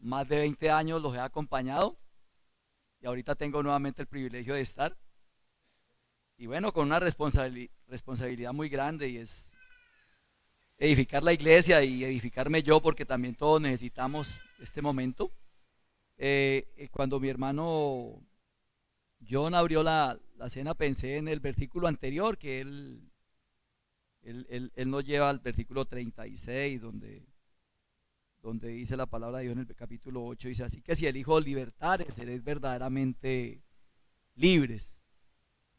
más de 20 años los he acompañado y ahorita tengo nuevamente el privilegio de estar. Y bueno, con una responsabilidad muy grande y es edificar la iglesia y edificarme yo porque también todos necesitamos este momento. Cuando mi hermano John abrió la cena pensé en el versículo anterior que él nos lleva al versículo 36 donde dice la palabra de Dios en el capítulo 8, dice así que si el Hijo os libertare, seréis verdaderamente libres.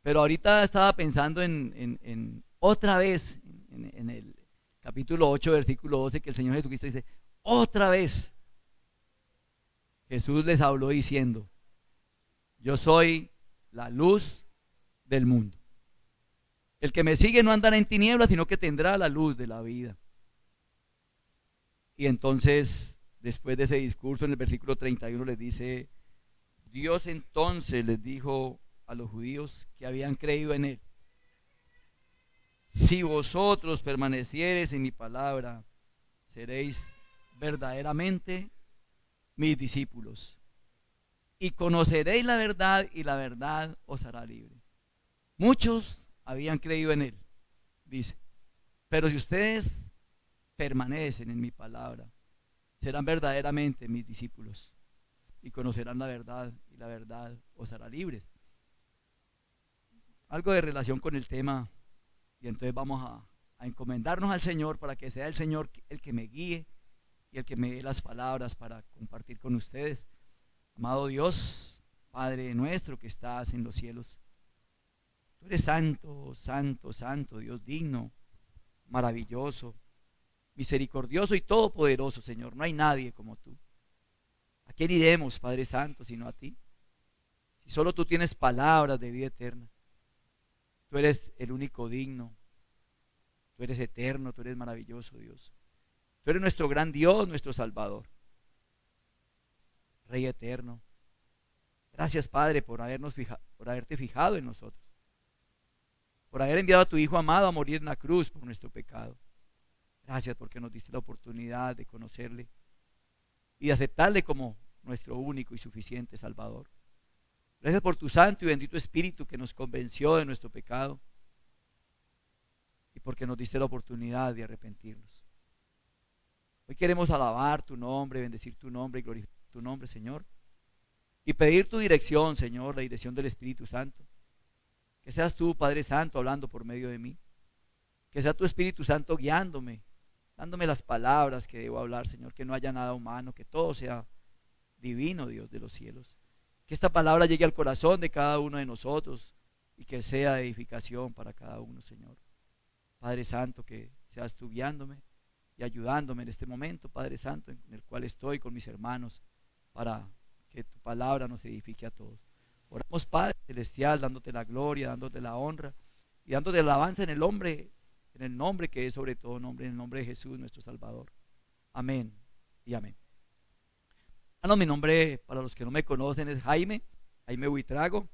Pero ahorita estaba pensando en otra vez, en el capítulo 8, versículo 12, que el Señor Jesucristo dice, otra vez, Jesús les habló diciendo, yo soy la luz del mundo. El que me sigue no andará en tinieblas, sino que tendrá la luz de la vida. Y entonces, después de ese discurso, en el versículo 31 les dice, Dios entonces les dijo a los judíos que habían creído en él, si vosotros permaneciereis en mi palabra, seréis verdaderamente mis discípulos y conoceréis la verdad y la verdad os hará libre. Muchos habían creído en él, dice, pero si ustedes permanecen en mi palabra, serán verdaderamente mis discípulos y conocerán la verdad y la verdad os hará libres. Algo de relación con el tema y entonces vamos a encomendarnos al Señor para que sea el Señor el que me guíe y el que me dé las palabras para compartir con ustedes. Amado Dios, Padre nuestro que estás en los cielos, tú eres santo, santo, santo, Dios digno, maravilloso, misericordioso y todopoderoso, Señor. No hay nadie como tú. ¿A quién iremos, Padre Santo, sino a ti? Si solo tú tienes palabras de vida eterna. Tú eres el único digno. Tú eres eterno, tú eres maravilloso, Dios. Tú eres nuestro gran Dios, nuestro Salvador. Rey eterno. Gracias, Padre, por haberte fijado en nosotros. Por haber enviado a tu Hijo amado a morir en la cruz por nuestro pecado. Gracias porque nos diste la oportunidad de conocerle y de aceptarle como nuestro único y suficiente Salvador. Gracias por tu santo y bendito Espíritu que nos convenció de nuestro pecado y porque nos diste la oportunidad de arrepentirnos. Hoy queremos alabar tu nombre, bendecir tu nombre y glorificar tu nombre, Señor, y pedir tu dirección, Señor, la dirección del Espíritu Santo. Que seas tú, Padre Santo, hablando por medio de mí. Que sea tu Espíritu Santo guiándome, dándome las palabras que debo hablar, Señor, que no haya nada humano, que todo sea divino, Dios de los cielos. Que esta palabra llegue al corazón de cada uno de nosotros y que sea de edificación para cada uno, Señor. Padre Santo, que seas tú guiándome y ayudándome en este momento, Padre Santo, en el cual estoy con mis hermanos, para que tu palabra nos edifique a todos. Oramos, Padre Celestial, dándote la gloria, dándote la honra y dándote la alabanza en el nombre que es sobre todo nombre, en el nombre de Jesús, nuestro Salvador. Amén y amén. Bueno, mi nombre, para los que no me conocen, es Jaime Buitrago.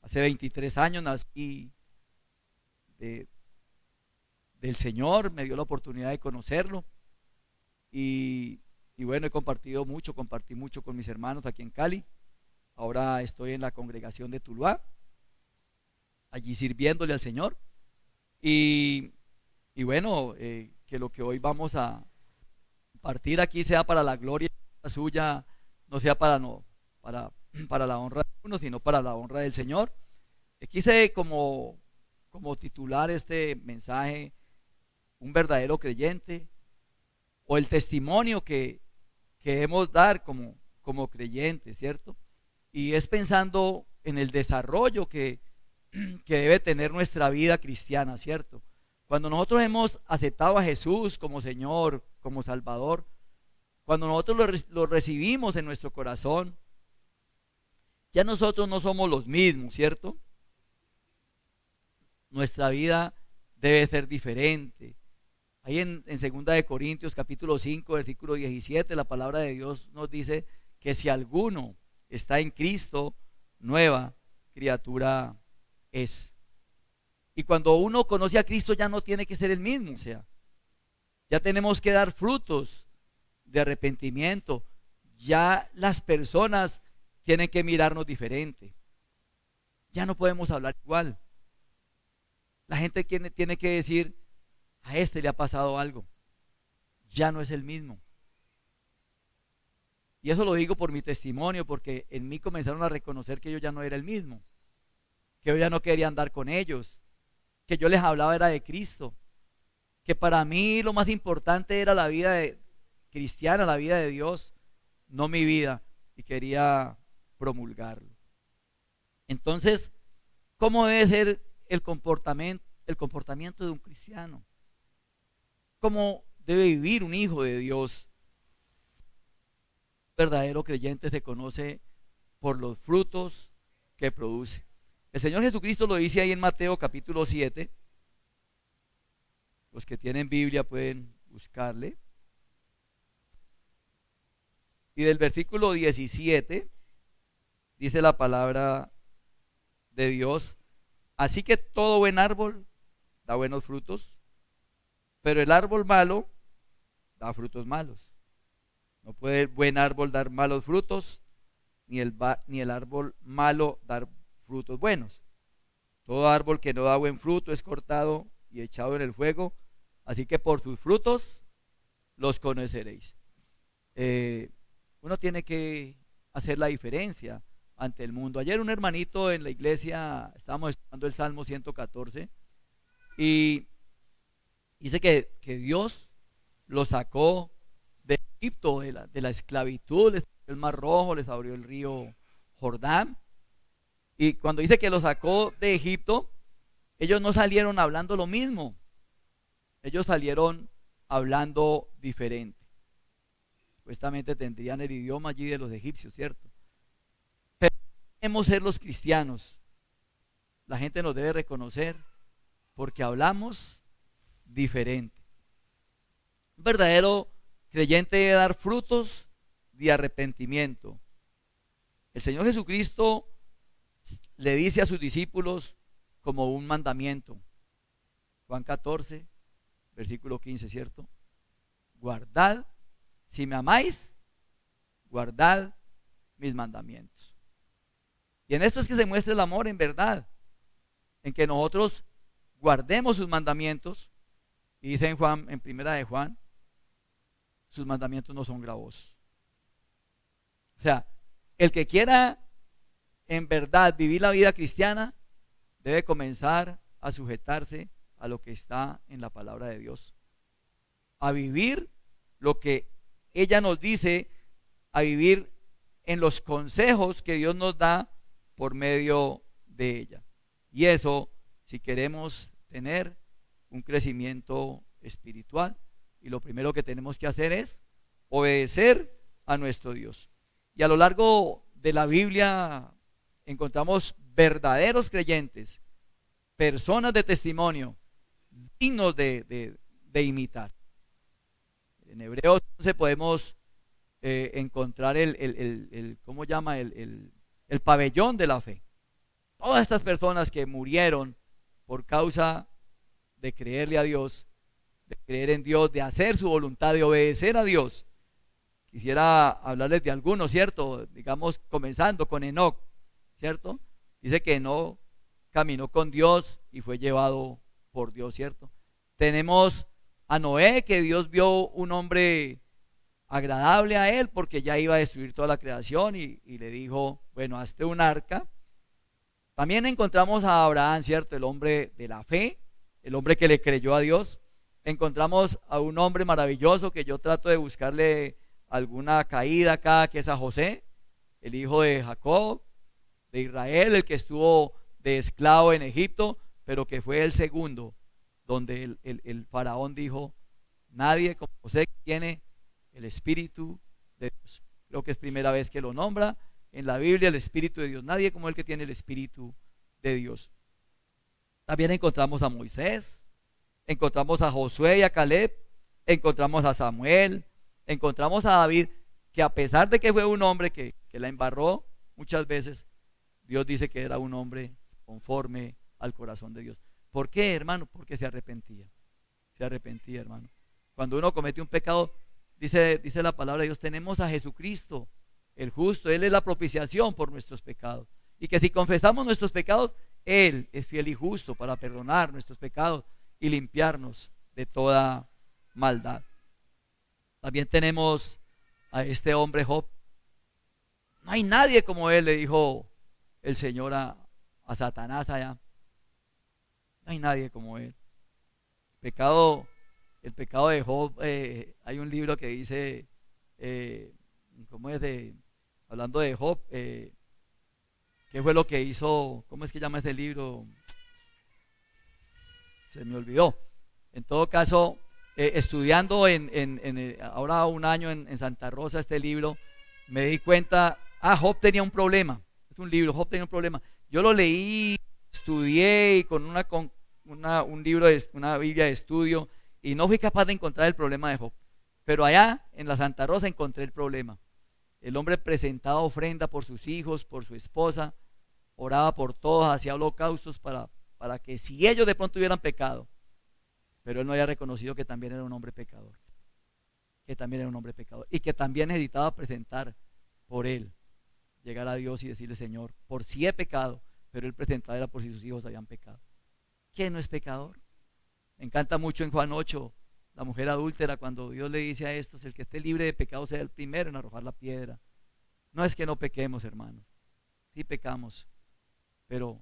Hace 23 años nací del Señor, me dio la oportunidad de conocerlo y bueno, compartí mucho con mis hermanos aquí en Cali. Ahora estoy en la congregación de Tuluá, allí sirviéndole al Señor y bueno, que lo que hoy vamos a compartir aquí sea para la gloria suya, no sea para la honra de uno, sino para la honra del Señor. Quise como titular este mensaje, un verdadero creyente, o el testimonio que debemos dar como creyentes, ¿cierto? Y es pensando en el desarrollo que debe tener nuestra vida cristiana, ¿cierto? Cuando nosotros hemos aceptado a Jesús como Señor, como Salvador, cuando nosotros lo recibimos en nuestro corazón, ya nosotros no somos los mismos, ¿cierto? Nuestra vida debe ser diferente. Ahí en 2 de Corintios capítulo 5, versículo 17, la palabra de Dios nos dice que si alguno está en Cristo, nueva criatura es. Y cuando uno conoce a Cristo ya no tiene que ser el mismo, o sea, ya tenemos que dar frutos de arrepentimiento, ya las personas tienen que mirarnos diferente. Ya no podemos hablar igual. La gente tiene que decir, a este le ha pasado algo. Ya no es el mismo. Y eso lo digo por mi testimonio, porque en mí comenzaron a reconocer que yo ya no era el mismo, que yo ya no quería andar con ellos, que yo les hablaba era de Cristo, que para mí lo más importante era la vida cristiana, la vida de Dios, no mi vida, y quería promulgarlo. Entonces, ¿cómo debe ser el comportamiento de un cristiano? ¿Cómo debe vivir un hijo de Dios? Un verdadero creyente se conoce por los frutos que produce. El Señor Jesucristo lo dice ahí en Mateo capítulo 7. Los que tienen Biblia pueden buscarle. Y del versículo 17 dice la palabra de Dios: así que todo buen árbol da buenos frutos, pero el árbol malo da frutos malos. No puede el buen árbol dar malos frutos, ni el árbol malo dar frutos buenos. Todo árbol que no da buen fruto es cortado y echado en el fuego. Así que por sus frutos los conoceréis. Uno tiene que hacer la diferencia ante el mundo. Ayer un hermanito en la iglesia, estábamos estudiando el Salmo 114, y dice que Dios lo sacó de Egipto, de la esclavitud, les abrió el Mar Rojo, les abrió el río Jordán. Y cuando dice que lo sacó de Egipto, ellos no salieron hablando lo mismo, ellos salieron hablando diferente. Supuestamente tendrían el idioma allí de los egipcios, ¿cierto? Pero debemos ser los cristianos. La gente nos debe reconocer porque hablamos diferente. Un verdadero creyente debe dar frutos de arrepentimiento. El Señor Jesucristo le dice a sus discípulos como un mandamiento. Juan 14, versículo 15, ¿cierto? Guardad, si me amáis, guardad mis mandamientos. Y en esto es que se muestra el amor en verdad, en que nosotros guardemos sus mandamientos. Y dice en Juan, en primera de Juan, sus mandamientos no son gravosos. O sea, el que quiera en verdad vivir la vida cristiana debe comenzar a sujetarse a lo que está en la palabra de Dios, a vivir lo que ella nos dice, a vivir en los consejos que Dios nos da por medio de ella. Y eso, si queremos tener un crecimiento espiritual, y lo primero que tenemos que hacer es obedecer a nuestro Dios. Y a lo largo de la Biblia encontramos verdaderos creyentes, personas de testimonio, dignos de imitar. En Hebreos 11 podemos encontrar ¿cómo llama? El pabellón de la fe. Todas estas personas que murieron por causa de creerle a Dios, de creer en Dios, de hacer su voluntad, de obedecer a Dios. Quisiera hablarles de algunos, ¿cierto? Digamos, comenzando con Enoc, ¿cierto? Dice que Enoc caminó con Dios y fue llevado por Dios, ¿cierto? Tenemos a Noé, que Dios vio un hombre agradable a él porque ya iba a destruir toda la creación, y le dijo, bueno, hazte un arca. También encontramos a Abraham, ¿cierto? El hombre de la fe, el hombre que le creyó a Dios. Encontramos a un hombre maravilloso que yo trato de buscarle alguna caída acá, que es a José, el hijo de Jacob, de Israel, el que estuvo de esclavo en Egipto, pero que fue el segundo, donde el faraón dijo, nadie como José tiene el Espíritu de Dios. Creo que es primera vez que lo nombra en la Biblia, el Espíritu de Dios. Nadie como el que tiene el Espíritu de Dios. También encontramos a Moisés, encontramos a Josué y a Caleb, encontramos a Samuel, encontramos a David, que a pesar de que fue un hombre que la embarró muchas veces, Dios dice que era un hombre conforme al corazón de Dios. ¿Por qué, hermano? Porque se arrepentía, hermano. Cuando uno comete un pecado, dice la palabra de Dios, tenemos a Jesucristo, el justo. Él es la propiciación por nuestros pecados. Y que si confesamos nuestros pecados, Él es fiel y justo para perdonar nuestros pecados y limpiarnos de toda maldad. También tenemos a este hombre Job. No hay nadie como él, le dijo el Señor a Satanás allá. No hay nadie como él. El pecado de Job, hay un libro que dice, ¿cómo es? Hablando de Job, ¿qué fue lo que hizo? ¿Cómo es que llama ese libro? Se me olvidó. En todo caso, estudiando ahora un año en Santa Rosa este libro, me di cuenta, Job tenía un problema. Es un libro, Job tenía un problema. Yo lo leí, estudié y con un libro, una Biblia de estudio, y no fui capaz de encontrar el problema de Job. Pero allá en la Santa Rosa encontré el problema. El hombre presentaba ofrenda por sus hijos, por su esposa, oraba por todos, hacía holocaustos para que si ellos de pronto hubieran pecado, pero él no había reconocido que también era un hombre pecador, y que también necesitaba presentar por él, llegar a Dios y decirle: Señor, por si he pecado, pero él presentaba era por si sus hijos habían pecado. ¿Quién no es pecador? Me encanta mucho en Juan 8, la mujer adúltera, cuando Dios le dice a estos: el que esté libre de pecado sea el primero en arrojar la piedra. No es que no pequemos, hermanos, sí pecamos, pero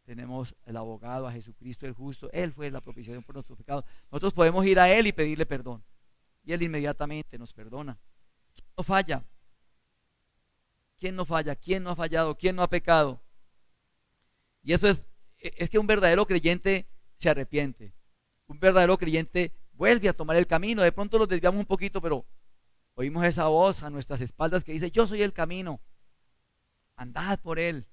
tenemos el abogado, a Jesucristo el justo. Él fue la propiciación por nuestros pecados. Nosotros podemos ir a Él y pedirle perdón, y Él inmediatamente nos perdona. ¿Quién no falla? ¿Quién no falla? ¿Quién no ha fallado? ¿Quién no ha pecado? Y eso es que un verdadero creyente se arrepiente. Un verdadero creyente vuelve a tomar el camino. De pronto nos desviamos un poquito, pero oímos esa voz a nuestras espaldas que dice: yo soy el camino, andad por él.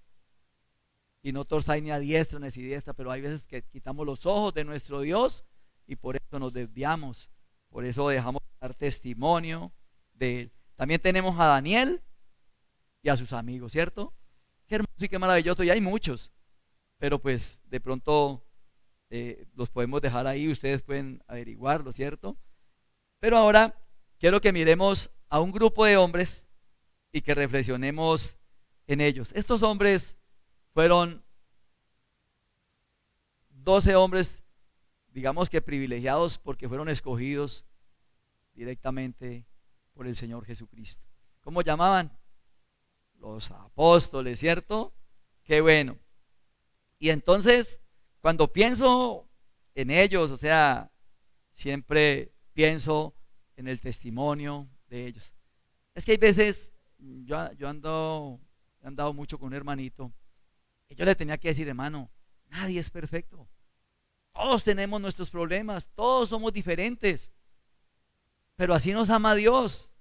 Y no torzáis ni a diestra ni a siniestra. Pero hay veces que quitamos los ojos de nuestro Dios y por eso nos desviamos. Por eso dejamos de dar testimonio de él. También tenemos a Daniel y a sus amigos, ¿cierto? Qué hermoso y qué maravilloso. Y hay muchos, pero pues de pronto los podemos dejar ahí, ustedes pueden averiguarlo, ¿cierto? Pero ahora quiero que miremos a un grupo de hombres y que reflexionemos en ellos. Estos hombres fueron 12 hombres, digamos que privilegiados, porque fueron escogidos directamente por el Señor Jesucristo. ¿Cómo llamaban? Los apóstoles, ¿cierto? Qué bueno. Y entonces, cuando pienso en ellos, o sea, siempre pienso en el testimonio de ellos. Es que hay veces, yo he andado mucho con un hermanito, y yo le tenía que decir: hermano, nadie es perfecto. Todos tenemos nuestros problemas, todos somos diferentes, pero así nos ama Dios.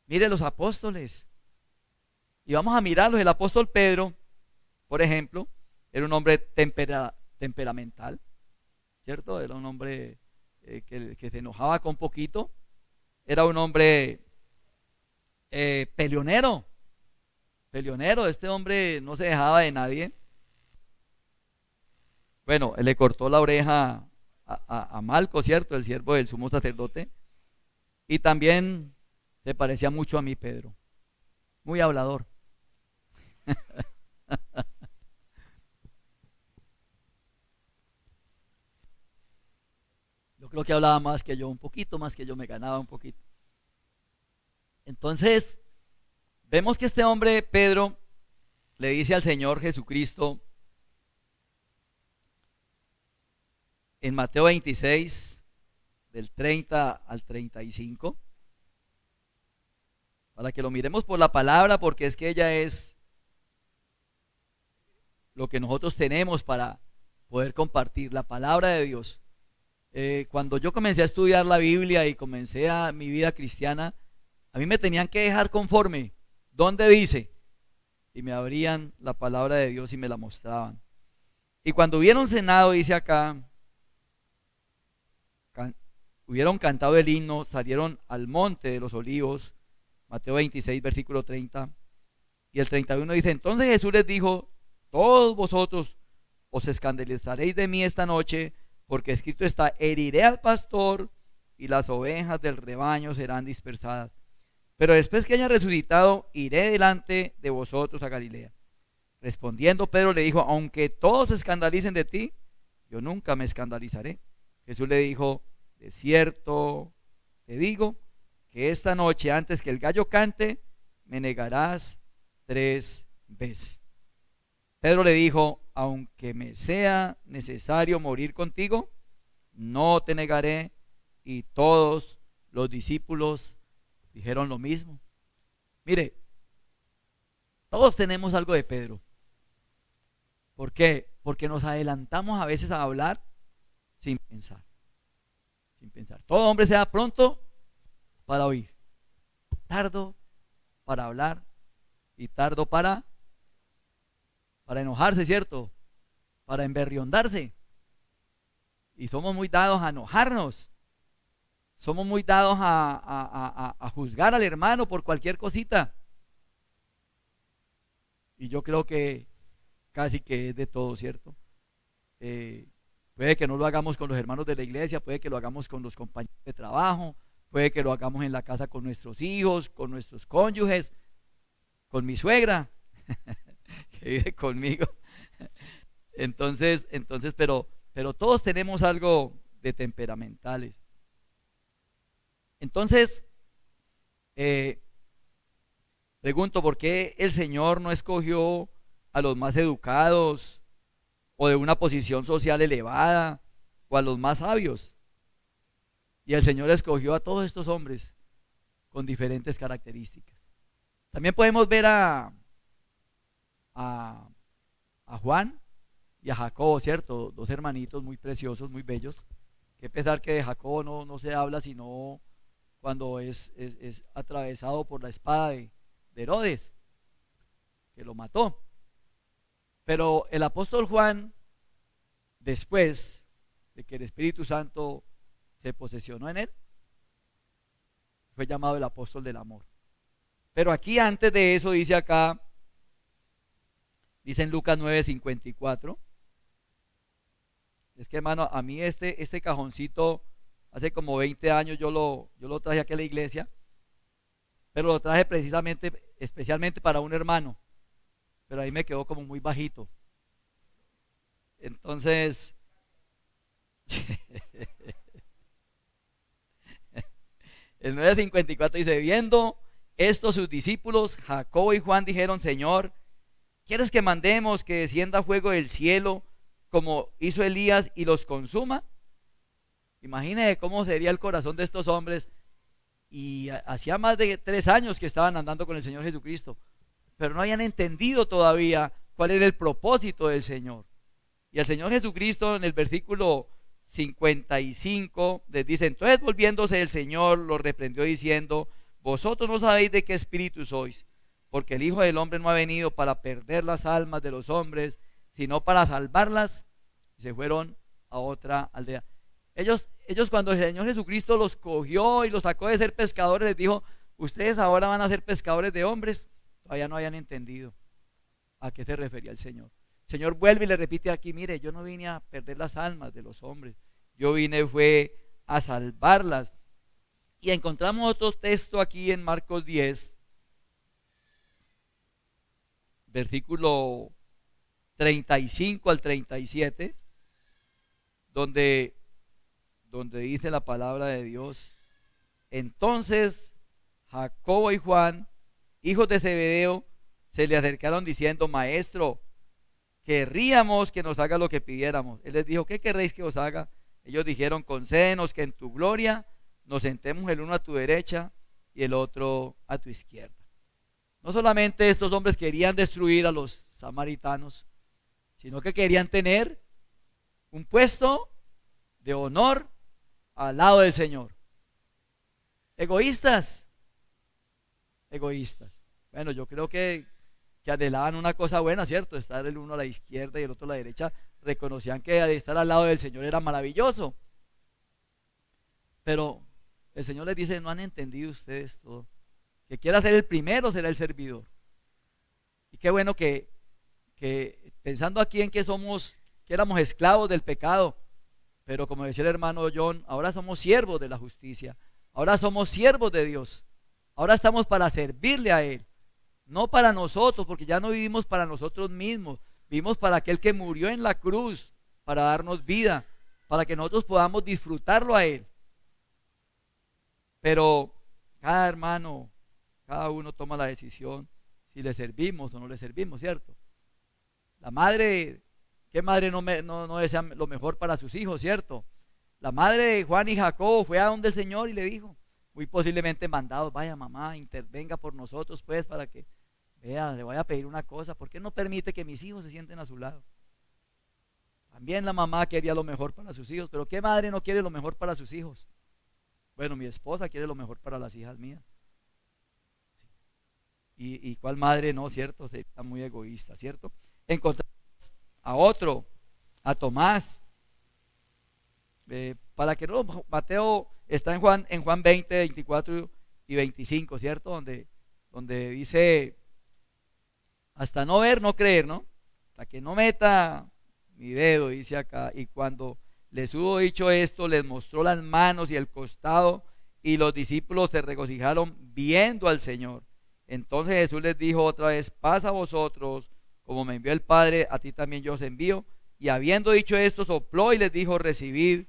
Mire los apóstoles, y vamos a mirarlos. El apóstol Pedro, por ejemplo, era un hombre temperamental, ¿cierto? Era un hombre que se enojaba con poquito. Era un hombre peleonero. Este hombre no se dejaba de nadie. Bueno, él le cortó la oreja a Malco, ¿cierto? El siervo del sumo sacerdote. Y también se parecía mucho a mí, Pedro. Muy hablador. Yo creo que hablaba más que yo, un poquito más que yo, me ganaba un poquito. Entonces, vemos que este hombre, Pedro, le dice al Señor Jesucristo en Mateo 26, del 30 al 35, para que lo miremos por la palabra, porque es que ella es lo que nosotros tenemos para poder compartir, la palabra de Dios. Cuando yo comencé a estudiar la Biblia y comencé mi vida cristiana, a mí me tenían que dejar conforme. ¿Dónde dice? Y me abrían la palabra de Dios y me la mostraban. Y cuando hubieron cenado, dice acá, hubieron cantado el himno, salieron al monte de los olivos, Mateo 26, versículo 30, y el 31 dice: entonces Jesús les dijo: todos vosotros os escandalizaréis de mí esta noche, porque escrito está: heriré al pastor y las ovejas del rebaño serán dispersadas. Pero después que haya resucitado, iré delante de vosotros a Galilea. Respondiendo Pedro le dijo, aunque todos se escandalicen de ti, yo nunca me escandalizaré. Jesús le dijo, de cierto te digo, que esta noche antes que el gallo cante, me negarás 3 veces. Pedro le dijo, aunque me sea necesario morir contigo, no te negaré. Y todos los discípulos dijeron lo mismo. Mire, todos tenemos algo de Pedro. ¿Por qué? Porque nos adelantamos a veces a hablar sin pensar. Sin pensar. Todo hombre sea pronto para oír, tardo para hablar y tardo para enojarse, ¿cierto? Para emberriondarse. Y somos muy dados a enojarnos. Somos muy dados a juzgar al hermano por cualquier cosita. Y yo creo que casi que es de todo, ¿cierto? Puede que no lo hagamos con los hermanos de la iglesia, puede que lo hagamos con los compañeros de trabajo, puede que lo hagamos en la casa con nuestros hijos, con nuestros cónyuges, con mi suegra, que vive conmigo. Entonces, pero todos tenemos algo de temperamentales. Entonces, pregunto, ¿por qué el Señor no escogió a los más educados o de una posición social elevada o a los más sabios? Y el Señor escogió a todos estos hombres con diferentes características. También podemos ver a Juan y a Jacobo, ¿cierto? Dos hermanitos muy preciosos, muy bellos. Que pesar que de Jacobo no se habla sino cuando es atravesado por la espada de Herodes, que lo mató. Pero el apóstol Juan, después de que el Espíritu Santo se posesionó en él, fue llamado el apóstol del amor. Pero aquí antes de eso dice acá, dice en Lucas 9:54, es que hermano, a mí este cajoncito, hace como 20 años yo lo traje aquí a la iglesia, pero lo traje especialmente para un hermano, pero ahí me quedó como muy bajito. Entonces, el 9:54 dice, viendo esto sus discípulos, Jacobo y Juan dijeron, Señor, ¿quieres que mandemos que descienda fuego del cielo como hizo Elías y los consuma? Imagínese cómo sería el corazón de estos hombres. Y hacía más de 3 años que estaban andando con el Señor Jesucristo, pero no habían entendido todavía cuál era el propósito del Señor. Y el Señor Jesucristo en el versículo 55 les dice, entonces volviéndose el Señor los reprendió diciendo, vosotros no sabéis de qué espíritu sois, porque el Hijo del Hombre no ha venido para perder las almas de los hombres, sino para salvarlas. Y se fueron a otra aldea. Ellos cuando el Señor Jesucristo los cogió y los sacó de ser pescadores, les dijo, ustedes ahora van a ser pescadores de hombres. Todavía no habían entendido a qué se refería el Señor. El Señor vuelve y le repite aquí, mire, yo no vine a perder las almas de los hombres, yo vine fue a salvarlas. Y encontramos otro texto aquí en Marcos 10, versículo 35 al 37, donde dice la palabra de Dios, entonces Jacobo y Juan, hijos de Zebedeo, se le acercaron diciendo, maestro, querríamos que nos haga lo que pidiéramos. Él les dijo, ¿qué querréis que os haga? Ellos dijeron, concédenos que en tu gloria nos sentemos el uno a tu derecha y el otro a tu izquierda. No solamente estos hombres querían destruir a los samaritanos, sino que querían tener un puesto de honor al lado del Señor. Egoístas. Bueno, yo creo que anhelaban una cosa buena, ¿cierto? Estar el uno a la izquierda y el otro a la derecha. Reconocían que estar al lado del Señor era maravilloso. Pero el Señor les dice, no han entendido ustedes todo. Que quiera ser el primero será el servidor. Y qué bueno que pensando aquí en que éramos esclavos del pecado, Pero como decía el hermano John, ahora somos siervos de la justicia, ahora somos siervos de Dios, ahora estamos para servirle a Él, no para nosotros, porque ya no vivimos para nosotros mismos, vivimos para aquel que murió en la cruz, para darnos vida, para que nosotros podamos disfrutarlo a Él. Pero cada hermano, cada uno toma la decisión si le servimos o no le servimos, ¿cierto? La madre, ¿qué madre no desea lo mejor para sus hijos, cierto? La madre de Juan y Jacobo fue a donde el Señor y le dijo, muy posiblemente mandados, vaya mamá, intervenga por nosotros pues para que, vea, le voy a pedir una cosa, ¿por qué no permite que mis hijos se sienten a su lado? También la mamá quería lo mejor para sus hijos, pero ¿qué madre no quiere lo mejor para sus hijos? Bueno, mi esposa quiere lo mejor para las hijas mías. ¿Y cuál madre no, cierto? Está muy egoísta, ¿cierto? Encontramos a otro, a Tomás. Para que no, Mateo está en Juan 20, 24 y 25, ¿cierto? Donde dice, hasta no ver, no creer, ¿no? Hasta que no meta mi dedo, dice acá, y cuando les hubo dicho esto, les mostró las manos y el costado, y los discípulos se regocijaron viendo al Señor. Entonces Jesús les dijo otra vez, paz a vosotros, como me envió el Padre, a ti también yo os envío. Y habiendo dicho esto, sopló y les dijo, recibid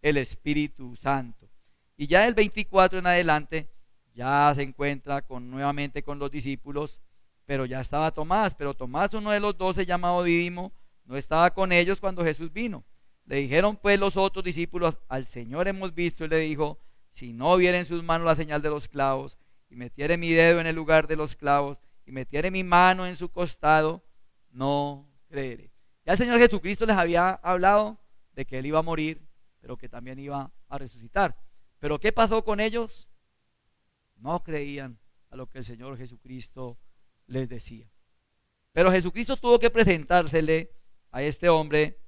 el Espíritu Santo. Y ya del 24 en adelante, ya se encuentra nuevamente con los discípulos, pero ya estaba Tomás. Pero Tomás, uno de los 12, llamado Dídimo, no estaba con ellos cuando Jesús vino. Le dijeron pues los otros discípulos, al Señor hemos visto. Y le dijo, si no viera en sus manos la señal de los clavos, y metiere mi dedo en el lugar de los clavos, y metiere mi mano en su costado, no creeré. Ya el Señor Jesucristo les había hablado de que Él iba a morir, pero que también iba a resucitar. Pero ¿qué pasó con ellos? No creían a lo que el Señor Jesucristo les decía. Pero Jesucristo tuvo que presentársele a este hombre,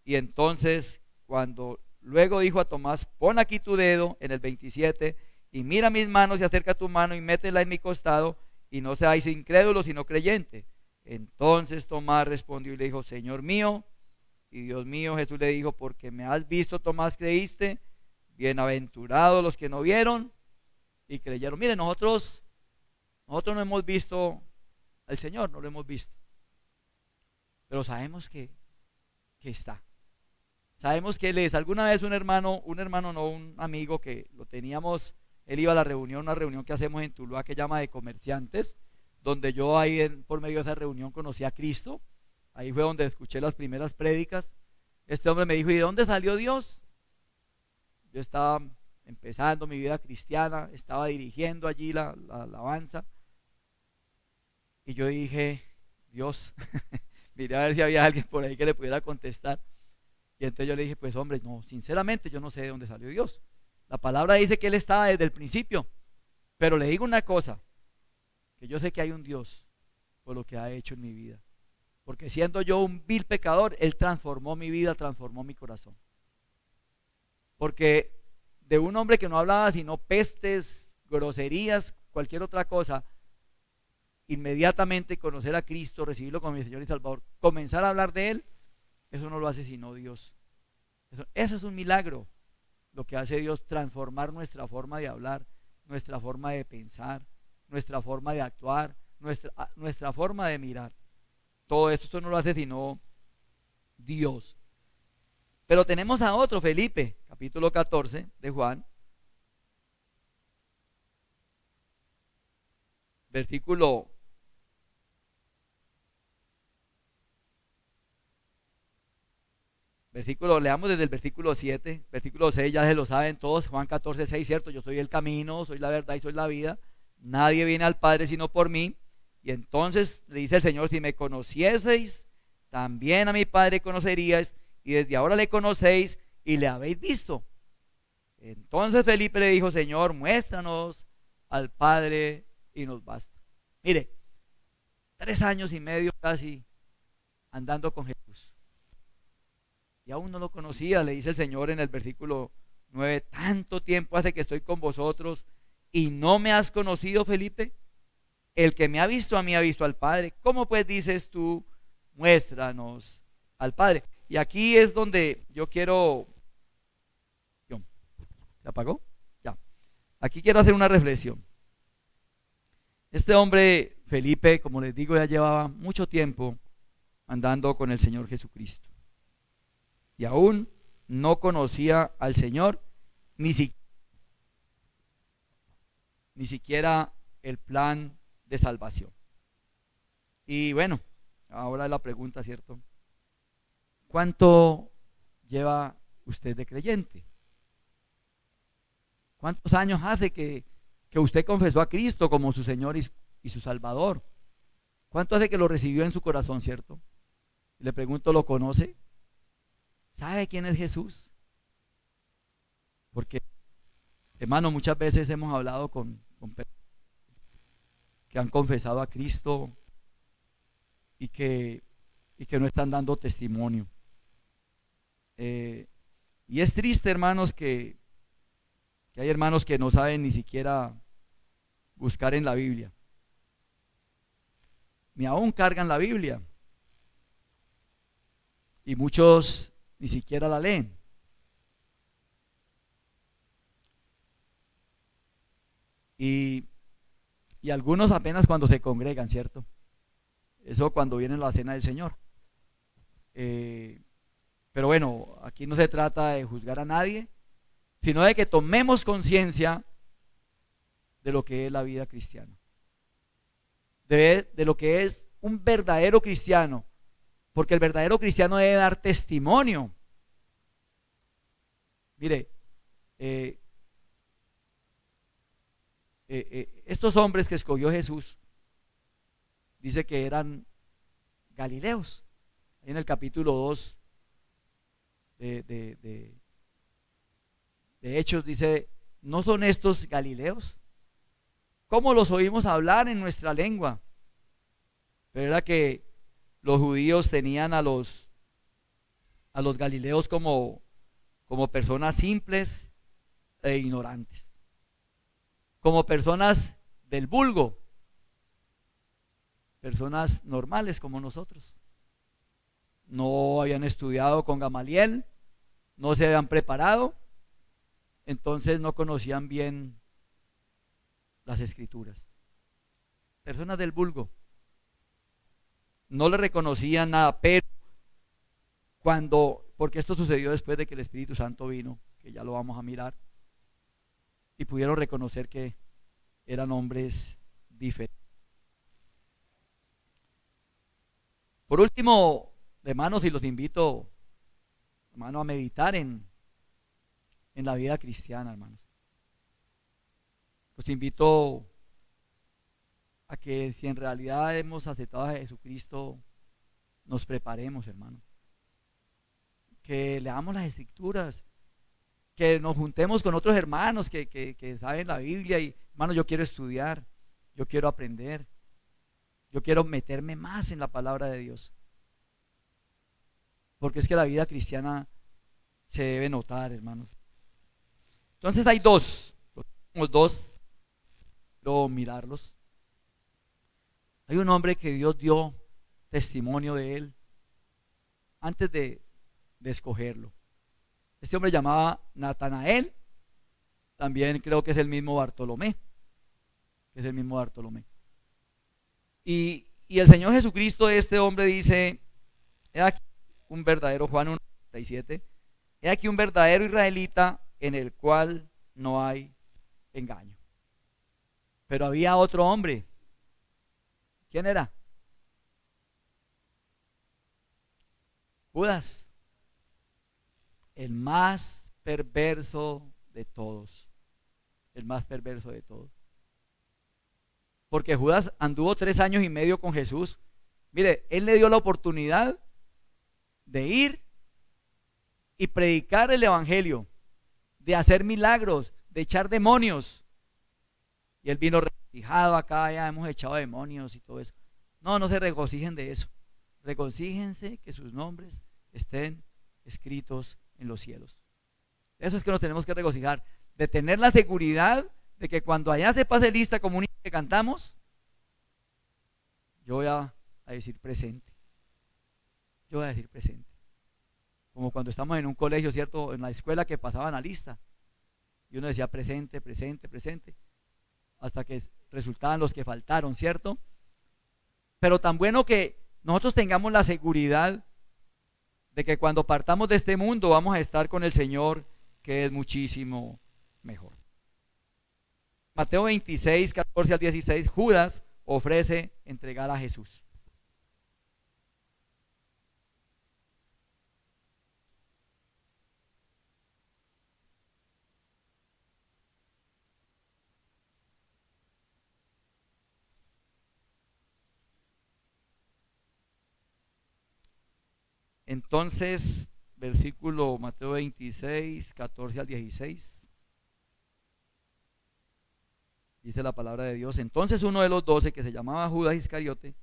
y entonces cuando luego dijo a Tomás, pon aquí tu dedo en el 27 y mira mis manos y acerca tu mano y métela en mi costado, y no seáis incrédulos sino creyente. Entonces Tomás respondió y le dijo, Señor mío y Dios mío. Jesús le dijo, porque me has visto, Tomás, creíste. Bienaventurados los que no vieron y creyeron. Miren, nosotros no hemos visto al Señor, no lo hemos visto, pero sabemos que está. Sabemos que Él es. Alguna vez un amigo que lo teníamos, él iba a la reunión, una reunión que hacemos en Tuluá que llama de comerciantes, donde yo ahí por medio de esa reunión conocí a Cristo. Ahí fue donde escuché las primeras prédicas. Este hombre me dijo, ¿y de dónde salió Dios? Yo estaba empezando mi vida cristiana, estaba dirigiendo allí la alabanza, y yo dije, Dios, miré a ver si había alguien por ahí que le pudiera contestar. Y entonces yo le dije, pues hombre, no, sinceramente yo no sé de dónde salió Dios. La palabra dice que Él estaba desde el principio, pero le digo una cosa, que yo sé que hay un Dios por lo que ha hecho en mi vida, porque siendo yo un vil pecador, Él transformó mi vida, transformó mi corazón. Porque de un hombre que no hablaba sino pestes, groserías, cualquier otra cosa, inmediatamente conocer a Cristo, recibirlo como mi Señor y Salvador, comenzar a hablar de Él, eso no lo hace sino Dios. Eso es un milagro, lo que hace Dios, transformar nuestra forma de hablar, nuestra forma de pensar, nuestra forma de actuar, nuestra forma de mirar. Todo esto no lo hace sino Dios. Pero tenemos a otro, Felipe, capítulo 14 de Juan, leamos desde el versículo 7, versículo 6, ya se lo saben todos, Juan 14, 6, cierto, yo soy el camino, soy la verdad y soy la vida, nadie viene al Padre sino por mí. Y entonces le dice el Señor, si me conocieseis, también a mi Padre conoceríais, y desde ahora le conocéis y le habéis visto. Entonces Felipe le dijo, Señor, muéstranos al Padre y nos basta. Mire, 3 años y medio casi andando con Jesús, y aún no lo conocía. Le dice el Señor en el versículo 9, tanto tiempo hace que estoy con vosotros y no me has conocido, Felipe. El que me ha visto a mí ha visto al Padre. ¿Cómo pues dices tú, muéstranos al Padre? Y aquí es donde yo quiero ¿Se apagó? Ya. Aquí quiero hacer una reflexión. Este hombre, Felipe, como les digo, ya llevaba mucho tiempo andando con el Señor Jesucristo. Y aún no conocía al Señor, ni siquiera el plan de salvación. Y bueno, ahora la pregunta, ¿cierto? ¿Cuánto lleva usted de creyente? ¿Cuántos años hace que usted confesó a Cristo como su Señor y su Salvador? ¿Cuánto hace que lo recibió en su corazón, cierto? Le pregunto, ¿lo conoce? ¿Sabe quién es Jesús? Porque, hermano, muchas veces hemos hablado con personas que han confesado a Cristo y que no están dando testimonio. Y es triste, hermanos, que hay hermanos que no saben ni siquiera buscar en la Biblia, ni aún cargan la Biblia, y muchos ni siquiera la leen. Y algunos apenas cuando se congregan, ¿cierto? Eso cuando viene la cena del Señor. Pero bueno, aquí no se trata de juzgar a nadie, sino de que tomemos conciencia de lo que es la vida cristiana, de lo que es un verdadero cristiano, porque el verdadero cristiano debe dar testimonio. Mire, estos hombres que escogió Jesús, dice que eran galileos. En el capítulo 2 de Hechos dice, ¿no son estos galileos? ¿Cómo los oímos hablar en nuestra lengua? Pero era que los judíos tenían a los galileos como personas simples e ignorantes, como personas del vulgo, personas normales como nosotros. No habían estudiado con Gamaliel, no se habían preparado, entonces no conocían bien las escrituras. Personas del vulgo, no le reconocían nada, pero porque esto sucedió después de que el Espíritu Santo vino, que ya lo vamos a mirar, y pudieron reconocer que eran hombres diferentes. Por último, hermanos, y los invito, hermano, a meditar en la vida cristiana, hermanos. Los invito a que si en realidad hemos aceptado a Jesucristo, nos preparemos, hermano. Que leamos las escrituras, que nos juntemos con otros hermanos que saben la Biblia y, hermano, yo quiero estudiar, yo quiero aprender, yo quiero meterme más en la palabra de Dios. Porque es que la vida cristiana se debe notar, hermanos. Entonces hay dos, quiero mirarlos. Hay un hombre que Dios dio testimonio de él antes de escogerlo. Este hombre llamaba Natanael, también creo que es el mismo Bartolomé, Y el Señor Jesucristo de este hombre dice, he aquí un verdadero, Juan 1:37, he aquí un verdadero israelita en el cual no hay engaño. Pero había otro hombre. ¿Quién era? Judas, el más perverso de todos. El más perverso de todos. Porque Judas anduvo 3 años y medio con Jesús. Mire, él le dio la oportunidad de ir y predicar el evangelio, de hacer milagros, de echar demonios. Y él vino regocijado acá, ya hemos echado demonios y todo eso. No se regocijen de eso. Regocíjense que sus nombres estén escritos en los cielos. Eso es que nos tenemos que regocijar, de tener la seguridad de que cuando allá se pase lista como un himno que cantamos, yo voy a decir presente. Yo voy a decir presente. Como cuando estamos en un colegio, ¿cierto? En la escuela que pasaban la lista. Y uno decía presente, presente, presente, hasta que resultaban los que faltaron, ¿cierto? Pero tan bueno que nosotros tengamos la seguridad de que cuando partamos de este mundo vamos a estar con el Señor, que es muchísimo mejor. Mateo 26, 14 al 16, Judas ofrece entregar a Jesús. Entonces, versículo Mateo 26, 14 al 16. Dice la palabra de Dios. Entonces uno de los 12, que se llamaba Judas Iscariote,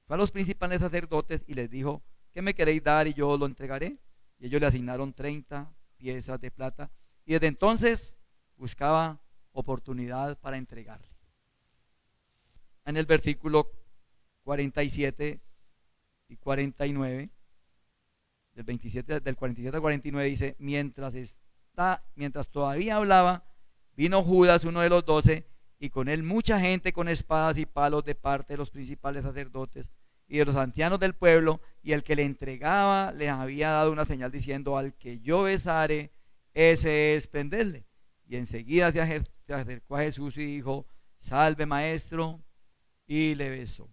fue a los principales sacerdotes y les dijo: ¿qué me queréis dar y yo lo entregaré? Y ellos le asignaron 30 piezas de plata. Y desde entonces buscaba oportunidad para entregarle. En el versículo 47 y 49, del 47 al 49 dice: mientras todavía hablaba, vino Judas, uno de los 12, y con él mucha gente con espadas y palos de parte de los principales sacerdotes y de los ancianos del pueblo, y el que le entregaba les había dado una señal diciendo: al que yo besare, ese es, prendedle. Y enseguida se acercó a Jesús y dijo: salve, maestro, y le besó.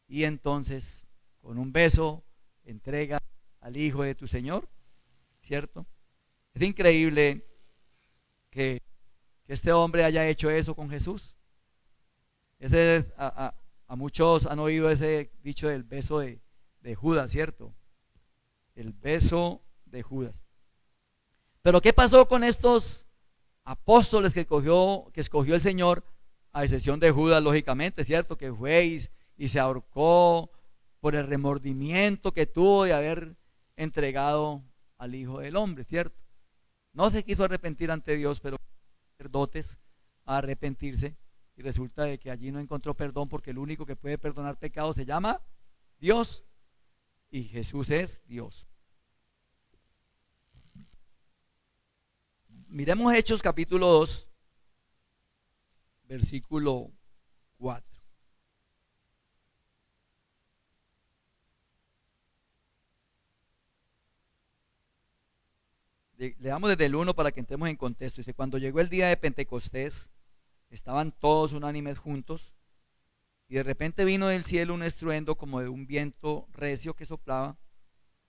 Y entonces, con un beso, entrega al Hijo de tu Señor, ¿cierto? Es increíble que este hombre haya hecho eso con Jesús. A muchos han oído ese dicho del beso de Judas, ¿cierto? El beso de Judas. Pero ¿qué pasó con estos apóstoles que escogió el Señor, a excepción de Judas, lógicamente, ¿cierto? Que fue y se ahorcó por el remordimiento que tuvo de haber entregado al Hijo del Hombre, ¿cierto? No se quiso arrepentir ante Dios, pero sacerdotes a arrepentirse, y resulta de que allí no encontró perdón, porque el único que puede perdonar pecados se llama Dios, y Jesús es Dios. Miremos Hechos capítulo 2, versículo 4. Leamos desde el 1 para que entremos en contexto. Dice: cuando llegó el día de Pentecostés, estaban todos unánimes juntos, y de repente vino del cielo un estruendo como de un viento recio que soplaba,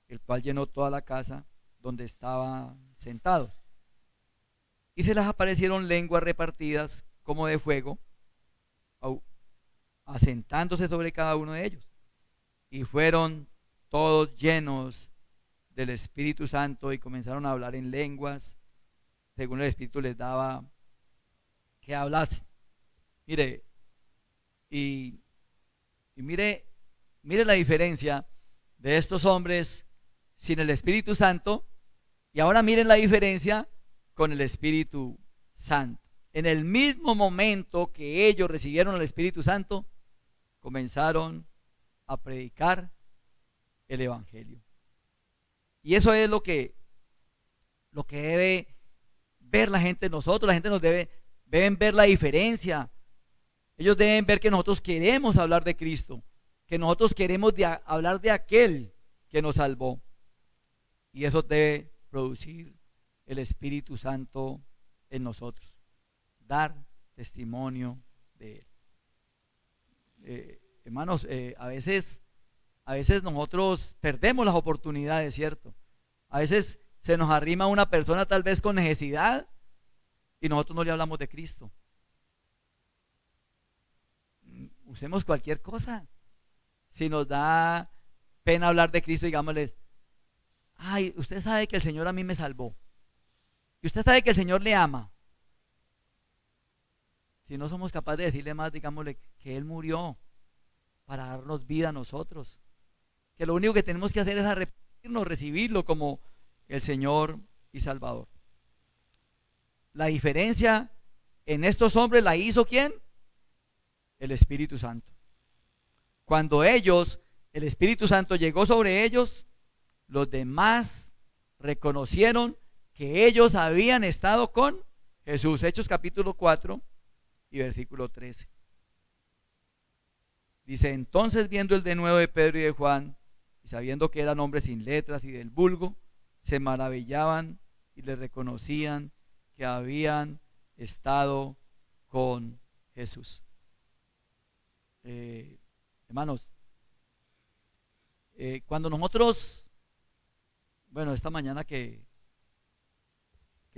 el cual llenó toda la casa donde estaban sentados. Y se les aparecieron lenguas repartidas como de fuego, asentándose sobre cada uno de ellos. Y fueron todos llenos del Espíritu Santo y comenzaron a hablar en lenguas, según el Espíritu les daba que hablasen. Mire, y mire la diferencia de estos hombres sin el Espíritu Santo, y ahora miren la diferencia con el Espíritu Santo. En el mismo momento que ellos recibieron el Espíritu Santo, comenzaron a predicar el Evangelio. Y eso es lo que debe ver la gente en nosotros. La gente deben ver la diferencia. Ellos deben ver que nosotros queremos hablar de Cristo, que nosotros queremos hablar de aquel que nos salvó. Y eso debe producir el Espíritu Santo en nosotros, dar testimonio de Él. Hermanos, a veces nosotros perdemos las oportunidades, ¿cierto? A veces se nos arrima una persona tal vez con necesidad y nosotros no le hablamos de Cristo. Usemos cualquier cosa. Si nos da pena hablar de Cristo, digámosles: ay, usted sabe que el Señor a mí me salvó, y usted sabe que el Señor le ama. Si no somos capaces de decirle más, digámosle que Él murió para darnos vida a nosotros, que lo único que tenemos que hacer es arrepentirnos, recibirlo como el Señor y Salvador. La diferencia en estos hombres la hizo ¿quién? El Espíritu Santo. Cuando el Espíritu Santo llegó sobre ellos, los demás reconocieron que ellos habían estado con Jesús. Hechos capítulo 4 y versículo 13. Dice: entonces viendo el denuedo de Pedro y de Juan, y sabiendo que eran hombres sin letras y del vulgo, se maravillaban y le reconocían que habían estado con Jesús. Hermanos, cuando nosotros, bueno, esta mañana que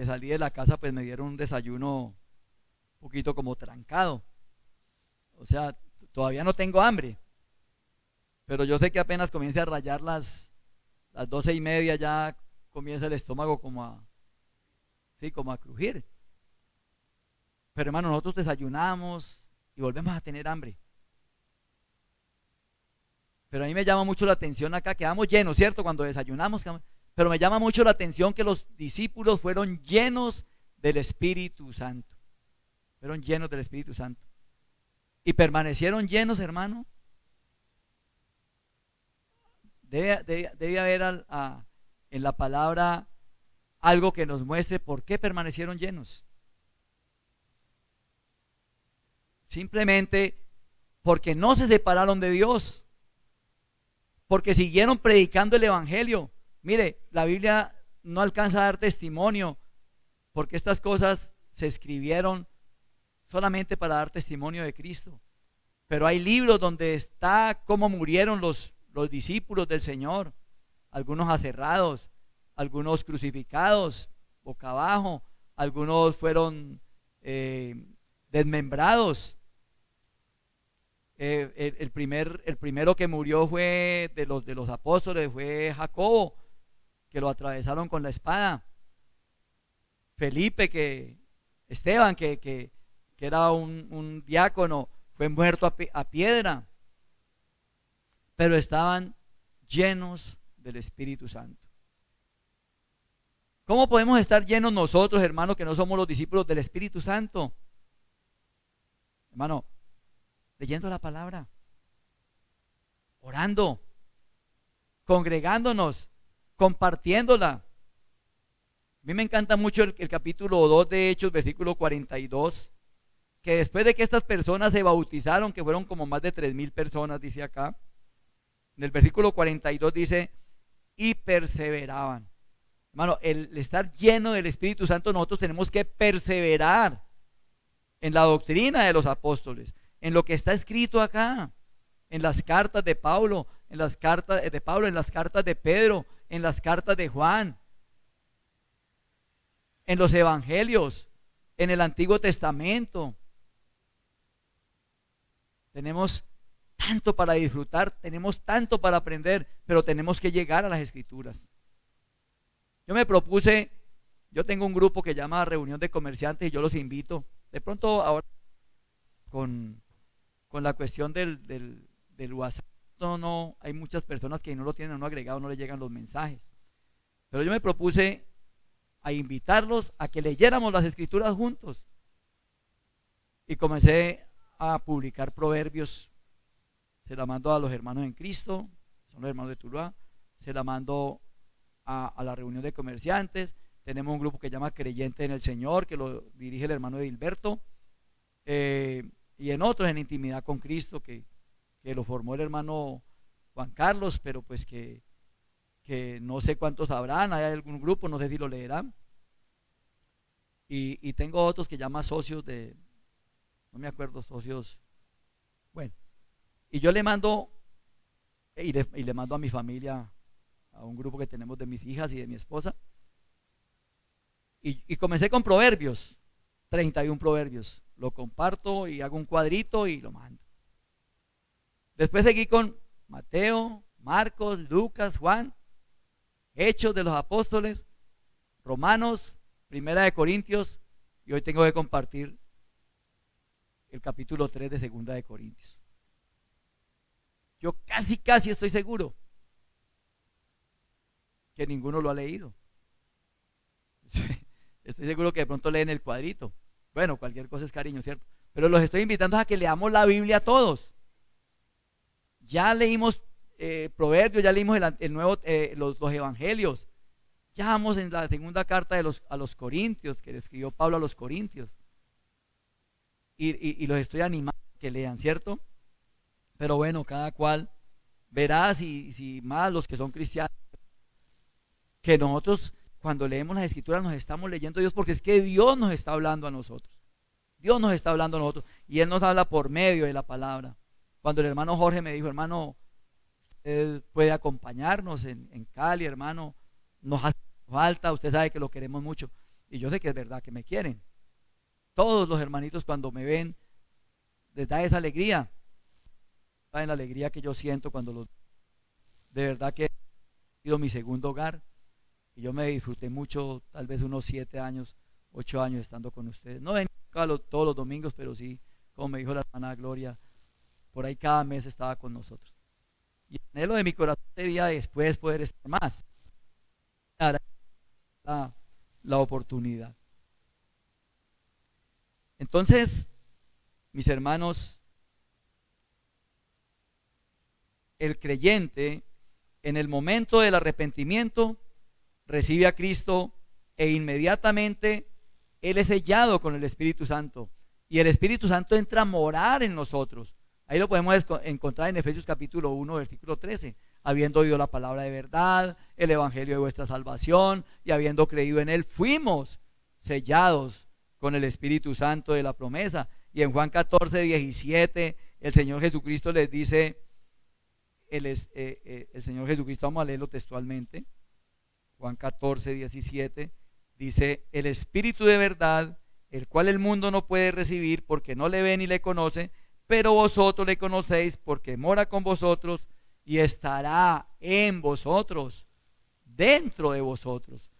salí de la casa, pues me dieron un desayuno un poquito como trancado. O sea, todavía no tengo hambre, pero yo sé que apenas comience a rayar las 12:30, ya comienza el estómago como a crujir. Pero hermano, nosotros desayunamos y volvemos a tener hambre. Pero a mí me llama mucho la atención acá, quedamos llenos, ¿cierto? Cuando desayunamos, pero me llama mucho la atención que los discípulos fueron llenos del Espíritu Santo. Fueron llenos del Espíritu Santo. Y permanecieron llenos, hermano. Debe haber en la palabra algo que nos muestre por qué permanecieron llenos. Simplemente porque no se separaron de Dios, porque siguieron predicando el Evangelio. Mire, la Biblia no alcanza a dar testimonio, porque estas cosas se escribieron solamente para dar testimonio de Cristo. Pero hay libros donde está cómo murieron los discípulos del Señor, algunos aserrados, algunos crucificados boca abajo, algunos fueron desmembrados. El primero que murió fue de los apóstoles, fue Jacobo, que lo atravesaron con la espada. Felipe, Esteban, que era un diácono, fue muerto a piedra. Pero estaban llenos del Espíritu Santo. ¿Cómo podemos estar llenos nosotros, hermanos, que no somos los discípulos del Espíritu Santo? Hermano, leyendo la palabra, orando, congregándonos, compartiéndola. A mí me encanta mucho el capítulo 2 de Hechos, versículo 42, que después de que estas personas se bautizaron, que fueron como más de 3,000 personas, dice acá, en el versículo 42 dice: y perseveraban. Hermano, el estar lleno del Espíritu Santo, nosotros tenemos que perseverar en la doctrina de los apóstoles, en lo que está escrito acá, en las cartas de Pablo, en las cartas de Pedro, en las cartas de Juan, en los evangelios, en el Antiguo Testamento. Tenemos tanto para disfrutar, tenemos tanto para aprender, pero tenemos que llegar a las Escrituras. Yo me propuse, yo tengo un grupo que llama Reunión de Comerciantes y yo los invito. De pronto ahora con la cuestión del WhatsApp, no, hay muchas personas que no lo tienen no agregado, no les llegan los mensajes. Pero yo me propuse a invitarlos a que leyéramos las Escrituras juntos. Y comencé a publicar proverbios. Se la mando a los hermanos en Cristo, son los hermanos de Tuluá. Se la mando a la reunión de comerciantes. Tenemos un grupo que se llama Creyente en el Señor, que lo dirige el hermano Edilberto. Y en otros, en Intimidad con Cristo, que lo formó el hermano Juan Carlos, pero pues que no sé cuántos habrán. Hay algún grupo, no sé si lo leerán. Y tengo otros que llama socios no me acuerdo, socios. Bueno, y yo le mando, y le mando a mi familia, a un grupo que tenemos de mis hijas y de mi esposa. Y comencé con proverbios, 31 proverbios. Lo comparto y hago un cuadrito y lo mando. Después seguí con Mateo, Marcos, Lucas, Juan, Hechos de los Apóstoles, Romanos, Primera de Corintios, y hoy tengo que compartir el capítulo 3 de Segunda de Corintios. Yo casi estoy seguro que ninguno lo ha leído. Estoy seguro que de pronto leen el cuadrito. Bueno, cualquier cosa es cariño, ¿cierto? Pero los estoy invitando a que leamos la Biblia todos. Ya leímos Proverbios, ya leímos los evangelios. Ya vamos en la segunda carta a los Corintios, que le escribió Pablo a los Corintios. Y los estoy animando a que lean, ¿cierto? Pero bueno, cada cual verá si más los que son cristianos, que nosotros cuando leemos las escrituras nos estamos leyendo a Dios, porque es que Dios nos está hablando a nosotros. Dios nos está hablando a nosotros y Él nos habla por medio de la palabra. Cuando el hermano Jorge me dijo, hermano, usted puede acompañarnos en Cali, hermano, nos hace falta, usted sabe que lo queremos mucho. Y yo sé que es verdad que me quieren. Todos los hermanitos cuando me ven, les da esa alegría. ¿Saben la alegría que yo siento cuando los... De verdad que ha sido mi segundo hogar. Y yo me disfruté mucho, tal vez unos 7 años, 8 años estando con ustedes. No ven todos los domingos, pero sí, como me dijo la hermana Gloria, por ahí cada mes estaba con nosotros. Y el anhelo de mi corazón sería después poder estar más. La oportunidad. Entonces, mis hermanos, el creyente en el momento del arrepentimiento recibe a Cristo e inmediatamente Él es sellado con el Espíritu Santo y el Espíritu Santo entra a morar en nosotros. Ahí lo podemos encontrar en Efesios capítulo 1, versículo 13. Habiendo oído la palabra de verdad, el evangelio de vuestra salvación, y habiendo creído en Él, fuimos sellados con el Espíritu Santo de la promesa. Y en Juan 14, 17, el Señor Jesucristo les dice, el Señor Jesucristo, vamos a leerlo textualmente, Juan 14, 17, dice, el Espíritu de verdad, el cual el mundo no puede recibir porque no le ve ni le conoce, pero vosotros le conocéis porque mora con vosotros y estará en vosotros, dentro de vosotros.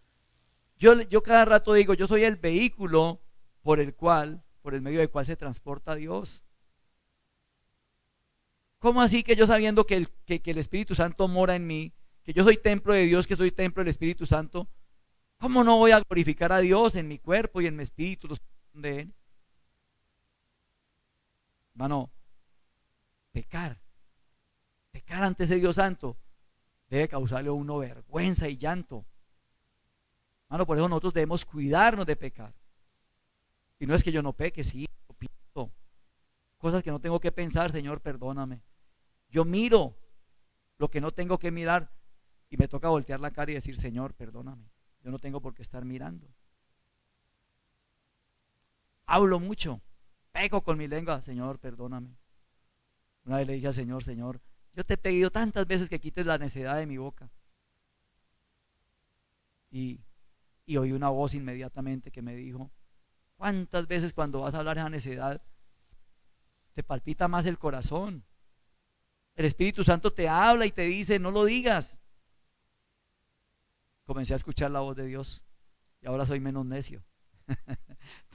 Yo cada rato digo, yo soy el vehículo por el medio del cual se transporta Dios. ¿Cómo así que yo sabiendo que el Espíritu Santo mora en mí, que yo soy templo de Dios, que soy templo del Espíritu Santo, cómo no voy a glorificar a Dios en mi cuerpo y en mi espíritu, los de Él? Hermano, pecar ante ese Dios santo debe causarle a uno vergüenza y llanto. Hermano, por eso nosotros debemos cuidarnos de pecar. Y no es que yo no peque, sí, yo pienso cosas que no tengo que pensar, Señor, perdóname. Yo miro lo que no tengo que mirar y me toca voltear la cara y decir, Señor, perdóname. Yo no tengo por qué estar mirando. Hablo mucho, pego con mi lengua, Señor, perdóname. Una vez le dije al Señor, Señor, yo te he pedido tantas veces que quites la necedad de mi boca. Y oí una voz inmediatamente que me dijo, ¿cuántas veces cuando vas a hablar esa necedad te palpita más el corazón? El Espíritu Santo te habla y te dice, no lo digas. Comencé a escuchar la voz de Dios y ahora soy menos necio.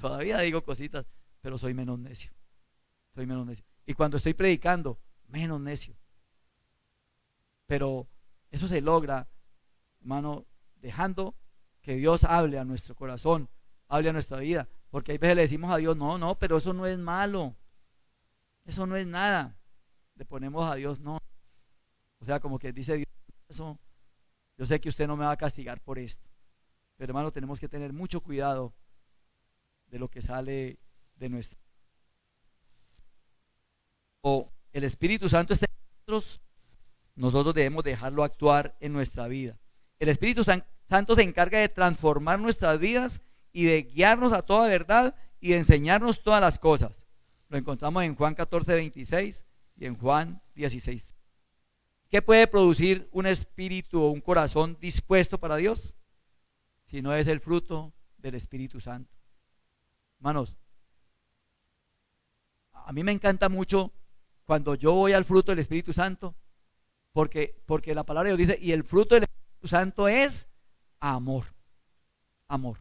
Todavía digo cositas, pero soy menos necio. Soy menos necio. Y cuando estoy predicando, menos necio. Pero eso se logra, hermano, dejando que Dios hable a nuestro corazón, hable a nuestra vida. Porque hay veces le decimos a Dios, no, pero eso no es malo. Eso no es nada. Le ponemos a Dios, no. O sea, como que dice Dios, eso, yo sé que usted no me va a castigar por esto. Pero hermano, tenemos que tener mucho cuidado de lo que sale de nuestra. O el Espíritu Santo está en nosotros debemos dejarlo actuar en nuestra vida. El Espíritu Santo se encarga de transformar nuestras vidas y de guiarnos a toda verdad y de enseñarnos todas las cosas. Lo encontramos en Juan 14, 26 y en Juan 16. ¿Qué puede producir un espíritu o un corazón dispuesto para Dios? Si no es el fruto del Espíritu Santo. Hermanos, a mí me encanta mucho cuando yo voy al fruto del Espíritu Santo, porque la palabra de Dios dice, y el fruto del Espíritu Santo es amor. Amor.